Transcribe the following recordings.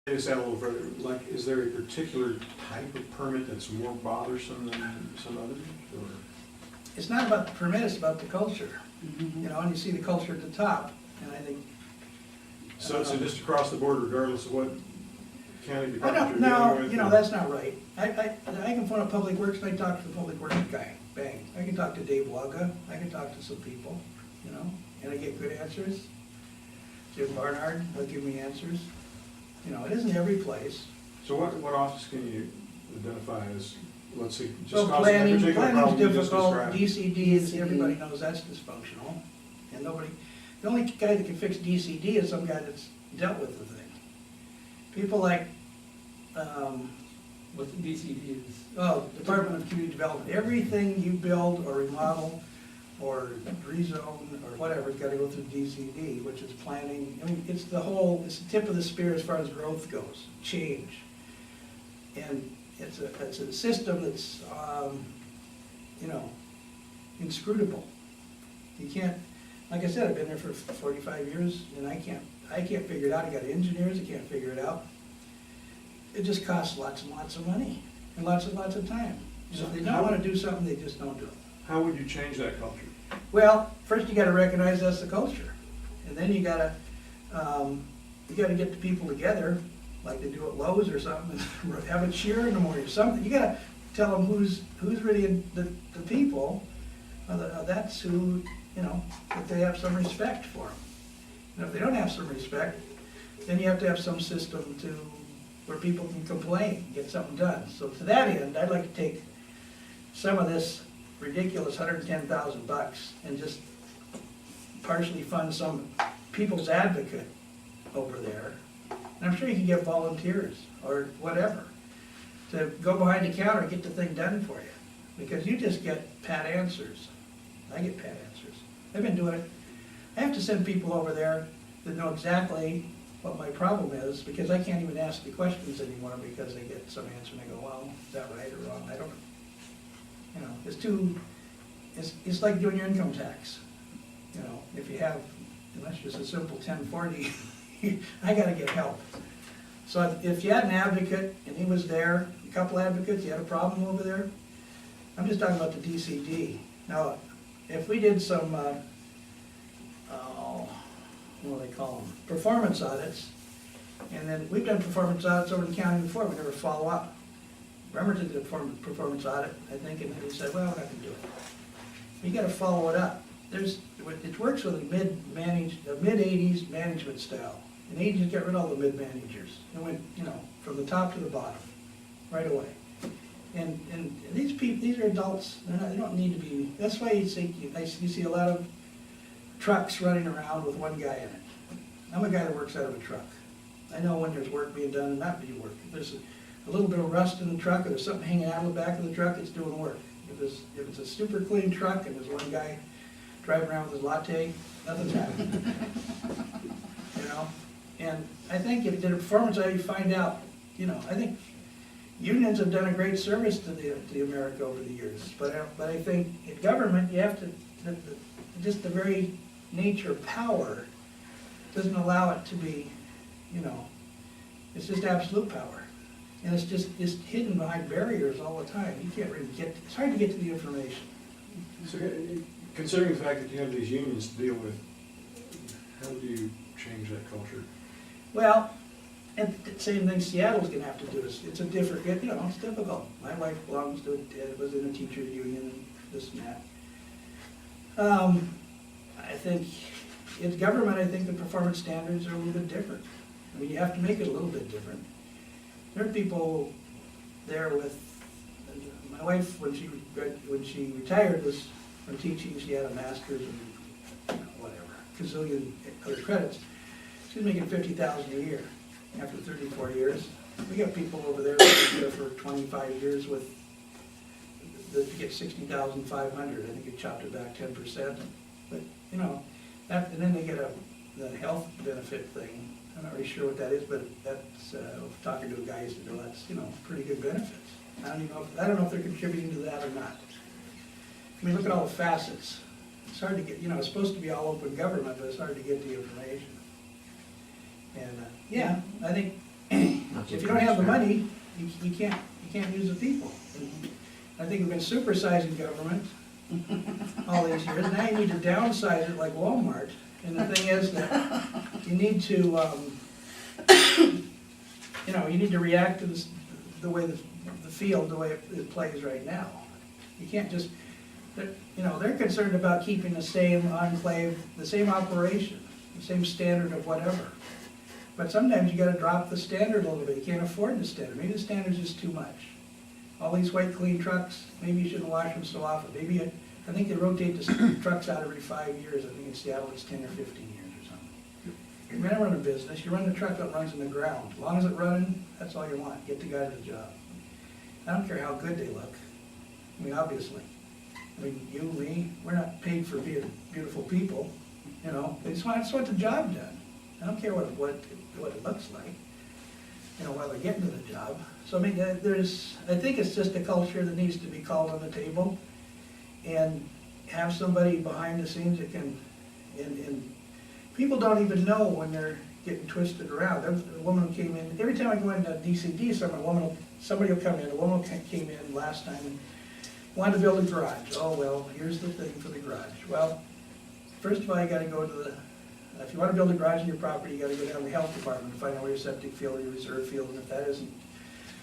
Just add a little further, like, is there a particular type of permit that's more bothersome than some others, or? It's not about the permit, it's about the culture. You know, and you see the culture at the top, and I think. So just across the board, regardless of what county I department don't, you're no, dealing with? you know, that's not right. I can phone up Public Works, and I talk to the Public Works guy, bang. I can talk to Dave Waga, I can talk to some people, you know, and I get good answers. Jim Barnard will give me answers. You know, it isn't every place. So what office can you identify as, let's see, just So causing that planning's particular problem you just difficult, described? DCD is, everybody knows that's dysfunctional. And nobody, the only guy that can fix DCD is some guy that's dealt with the thing. People like, What the DCD is. Department of Community Development, everything you build or remodel or rezone or whatever, it's gotta go through DCD, which is planning. I mean, it's the tip of the spear as far as growth goes, change. And it's a system that's, you know, inscrutable. You can't, like I said, I've been there for 45 years and I can't figure it out. I got engineers that can't figure it out. It just costs lots and lots of money and lots of time. So if they don't wanna do something, they just don't do it. How would you change that culture? Well, first you gotta recognize that's the culture. And then you gotta get the people together, like they do at Lowe's or something, and have a cheer in the morning or something. You gotta tell them who's really the people, that's who, you know, that they have some respect for them. And if they don't have some respect, then you have to have some system where people can complain, get something done. So to that end, I'd like to take some of this ridiculous $110,000 and just partially fund some people's advocate over there. And I'm sure you can get volunteers or whatever to go behind the counter and get the thing done for you. Because you just get pat answers. I get pat answers. I've been doing it. I have to send people over there that know exactly what my problem is, because I can't even ask the questions anymore because they get some answer and I go, well, is that right or wrong? I don't know. You know, it's like doing your income tax. You know, if you have, and that's just a simple 1040, I gotta get help. So if you had an advocate and he was there, a couple advocates, you had a problem over there, I'm just talking about the DCD. Now, if we did some, what do they call them, performance audits, and then we've done performance audits over the county before, we never follow up. Remember did the performance audit, I think, and they said, well, we're not gonna do it. You gotta follow it up. It works with a mid-80s management style. In the 80s, you get rid of all the mid-managers. It went, you know, from the top to the bottom, right away. And these people, these are adults, they don't need to be, that's why you see a lot of trucks running around with one guy in it. I'm a guy that works out of a truck. I know when there's work being done and not being work. If there's a little bit of rust in the truck or there's something hanging out of the back of the truck, it's doing work. If it's a super clean truck and there's one guy driving around with his latte, nothing's happening. You know? And I think if you did a performance audit, you find out, you know, I think unions have done a great service to America over the years. But I think in government, you have to, just the very nature of power doesn't allow it to be, you know, it's just absolute power. And it's hidden behind barriers all the time. You can't really it's hard to get to the information. So considering the fact that you have these unions to deal with, how do you change that culture? Well, and the same thing Seattle's gonna have to do. It's a different, you know, it's difficult. My wife belongs to was in a teachers union and this and that. I think in government, I think the performance standards are a little bit different. I mean, you have to make it a little bit different. There are people there with, my wife, when she retired was from teaching, she had a master's and, you know, whatever, gazillion other credits. She's making $50,000 a year after 34 years. We got people over there that have been there for 25 years with, that get $60,500. I think it chopped it back 10%. But, you know, that, and then they get the health benefit thing. I'm not really sure what that is, but that's, talking to a guy who used to know, that's, you know, pretty good benefits. I don't know if they're contributing to that or not. I mean, look at all the facets. It's hard to get, you know, it's supposed to be all open government, but it's hard to get the information. And, yeah, I think If you don't have the money, you can't use the people. And I think we've been supersizing government all these years. Now you need to downsize it like Walmart. And the thing is that you need to, you need to react to this, the way the field, the way it plays right now. You can't just, they're concerned about keeping the same enclave, the same operation, the same standard of whatever. But sometimes you gotta drop the standard a little bit. You can't afford the standard. Maybe the standard's just too much. All these white clean trucks, maybe you shouldn't wash them so often. Maybe, I think they rotate the trucks out every 5 years. I think in Seattle it's 10 or 15 years or something. You're gonna run a business, you run the truck that runs in the ground. As long as it's running, that's all you want. Get the guy to the job. I don't care how good they look. I mean, obviously. I mean, you, me, we're not paid for being beautiful people, They just want the job done. I don't care what it looks like, while they're getting to the job. So I mean, I think it's just a culture that needs to be called on the table and have somebody behind the scenes that can, and people don't even know when they're getting twisted around. There was a woman who came in, every time I go into DCD, somebody will come in, a woman came in last time and wanted to build a garage. Oh, well, here's the thing for the garage. Well, first of all, you gotta go to the, if you wanna build a garage in your property, you gotta go down to the health department to find out where your septic field, your reserve field, and if that isn't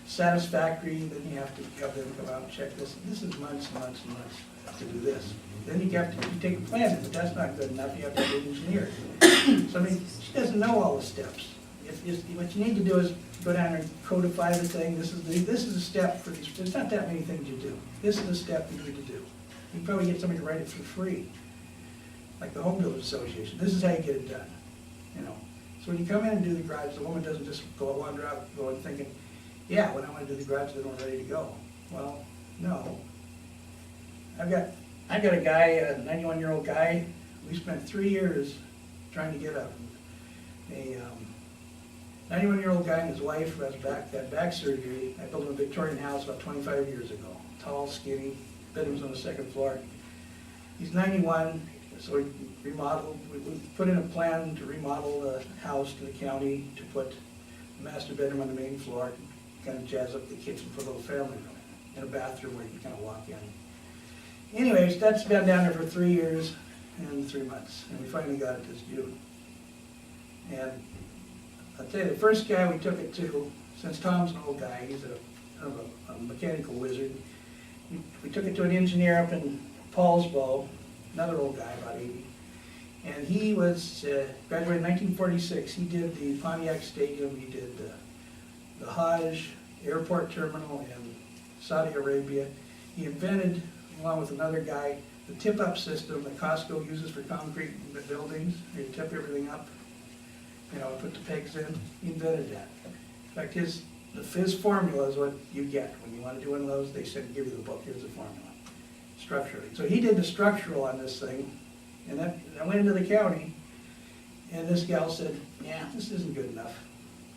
satisfactory, then you have to have them come out and check this. This is months and months and months to do this. Then you take a plan, but that's not good enough, you have to get an engineer. So I mean, she doesn't know all the steps. What you need to do is go down and codify the thing. This is a step for these. There's not that many things you do. This is a step you need to do. You can probably get somebody to write it for free, like the Home Builders Association. This is how you get it done. So when you come in and do the garage, the woman doesn't just wander out going thinking, yeah, when I want to do the garage, then we're ready to go. Well, no. I've got a guy, a 91-year-old guy. We spent 3 years trying to get a 91-year-old guy and his wife who had back surgery. I built him a Victorian house about 25 years ago. Tall, skinny, bedrooms on the second floor. He's 91, so we remodeled. We put in a plan to remodel the house to the county to put a master bedroom on the main floor, kind of jazz up the kitchen for a little family room, and a bathroom where you can kind of walk in. Anyways, that's been down there for 3 years and 3 months, and we finally got it this June. And I'll tell you, the first guy we took it to, since Tom's an old guy, he's a mechanical wizard, we took it to an engineer up in Paulsbo, another old guy, about 80. And he was, graduated in 1946. He did the Pontiac Stadium, he did the Hajj airport terminal in Saudi Arabia. He invented, along with another guy, the tip-up system that Costco uses for concrete buildings. They tip everything up, put the pegs in. He invented that. In fact, his formula is what you get. When you want to do one of those, they give you the book, here's the formula, structurally. So he did the structural on this thing, and I went into the county, and this gal said, yeah, this isn't good enough,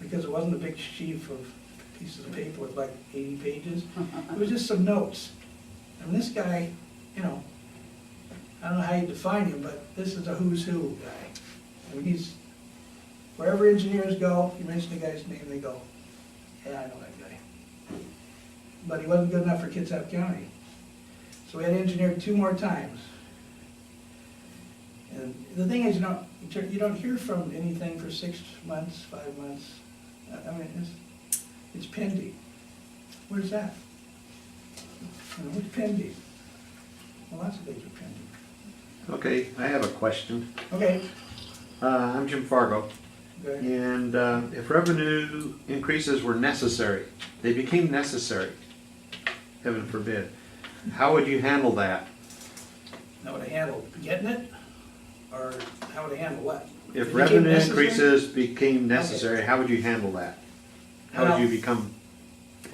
because it wasn't a big sheaf of pieces of paper with like 80 pages. It was just some notes. And this guy, I don't know how you define him, but this is a who's who guy. I mean, wherever engineers go, you mention the guy's name, they go, yeah, I know that guy. But he wasn't good enough for Kitsap County. So we had engineered 2 more times. And the thing is, you don't hear from anything for 6 months, 5 months. I mean, it's pending. Where's that? What's pending? Well, lots of things are pending. Okay, I have a question. Okay. I'm Jim Fargo. Okay. And if revenue increases were necessary, they became necessary, heaven forbid, how would you handle that? How would I handle getting it? Or how would I handle what? If It revenue became necessary? increases became necessary, how would you handle that? How Well, would you become?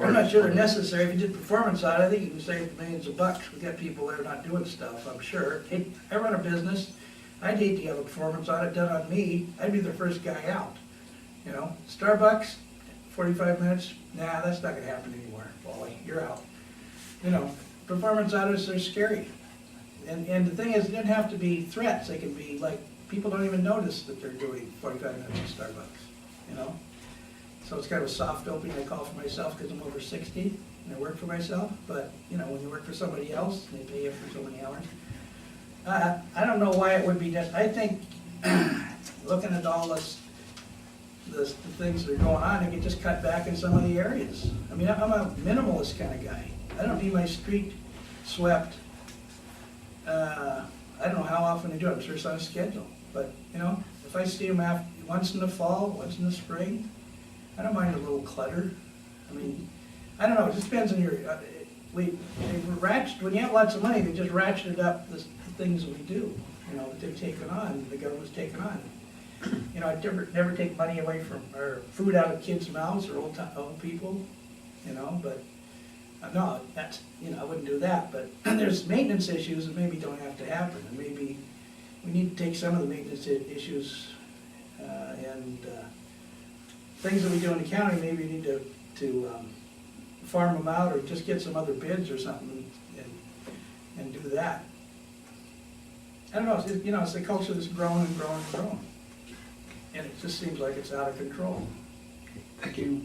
I'm not sure they're necessary. If you did performance audit, I think you can save millions of bucks. We got people that are not doing stuff, I'm sure. Hey, I run a business. I'd hate to have a performance audit done on me. I'd be the first guy out. Starbucks, 45 minutes, nah, that's not gonna happen anymore, Wally, you're out. Performance audits are scary. And the thing is, it doesn't have to be threats. They can be like, people don't even notice that they're doing 45 minutes at Starbucks, So it's kind of a soft opening, I call for myself because I'm over 60 and I work for myself, but, you know, when you work for somebody else, they pay you for so many hours. I don't know why it would be just, I think, looking at all the things that are going on, I could just cut back in some of the areas. I mean, I'm a minimalist kind of guy. I don't need my street swept. I don't know how often I do it, I'm sure it's on a schedule. But, you know, if I see them once in the fall, once in the spring, I don't mind a little clutter. I mean, I don't know, it just depends on your, when you have lots of money, they just ratcheted up the things that we do, you know, that they've taken on, the government's taken on. You know, I'd never take money away from, or food out of kids' mouths or old people, you know, but, no, that's, you know, I wouldn't do that, but there's maintenance issues that maybe don't have to happen, and maybe we need to take some of the maintenance issues, and things that we do in the county, maybe we need to farm them out, or just get some other bids or something, and do that. I don't know, you know, it's a culture that's growing and growing and growing. And it just seems like it's out of control. Thank you.